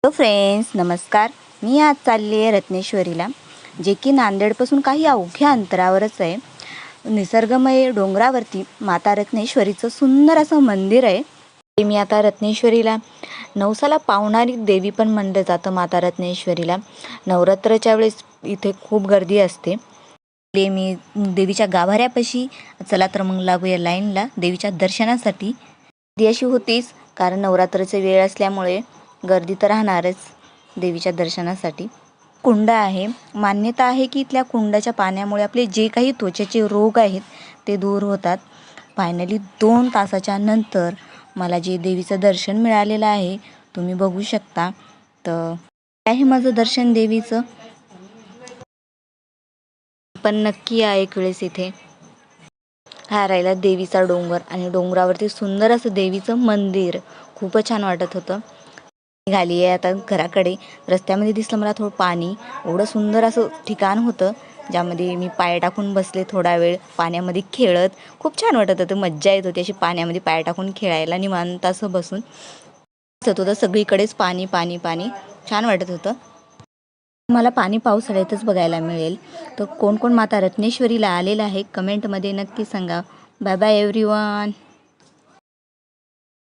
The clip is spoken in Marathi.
हॅलो फ्रेंड्स, नमस्कार. मी आज चालली आहे रत्नेश्वरीला, जे की नांदेडपासून काही अवघ्या अंतरावरच आहे. निसर्गमय डोंगरावरती माता रत्नेश्वरीचं सुंदर असं मंदिर आहे. मी आता रत्नेश्वरीला नवसाला पावणारी देवी पण म्हणलं जातं. माता रत्नेश्वरीला नवरात्राच्या वेळेस इथे खूप गर्दी असते. मी देवीच्या गाभाऱ्यापाशी, चला तर मग लागूया लाईनला देवीच्या दर्शनासाठी. गर्दी अशी होतीच, कारण नवरात्राची वेळ असल्यामुळे गर्दी तर राहणारच देवीच्या दर्शनासाठी. कुंड आहे. मान्यता आहे की इथल्या कुंडाच्या पाण्यामुळे आपले जे काही त्वचेचे रोग आहेत ते दूर होतात. फायनली 2 तासाच्या नंतर मला जे देवीचं दर्शन मिळालेलं आहे, तुम्ही बघू शकता. तर आहे माझं दर्शन देवीचं. पण नक्की या एक वेळेस इथे. हा राहिला देवीचा डोंगर, आणि डोंगरावरती सुंदर असं देवीचं मंदिर. खूपच छान वाटत होतं. निघाली आहे आता घराकडे. रस्त्यामध्ये दिसलं मला थोडं पाणी. एवढं सुंदर असं ठिकाण होतं, ज्यामध्ये मी पाय टाकून बसले थोडा वेळ पाण्यामध्ये खेळत. खूप छान वाटत होतं, मज्जा येत होती अशी पाण्यामध्ये पाय टाकून खेळायला, निवांत असं बसून. दिसत होतं सगळीकडेच पाणी पाणी पाणी. छान वाटत होतं. मला पाणी पावसाळ्यातच बघायला मिळेल. तर कोण कोण माता रत्नेश्वरीला आलेलं आहे कमेंटमध्ये नक्की सांगा. Bye bye everyone.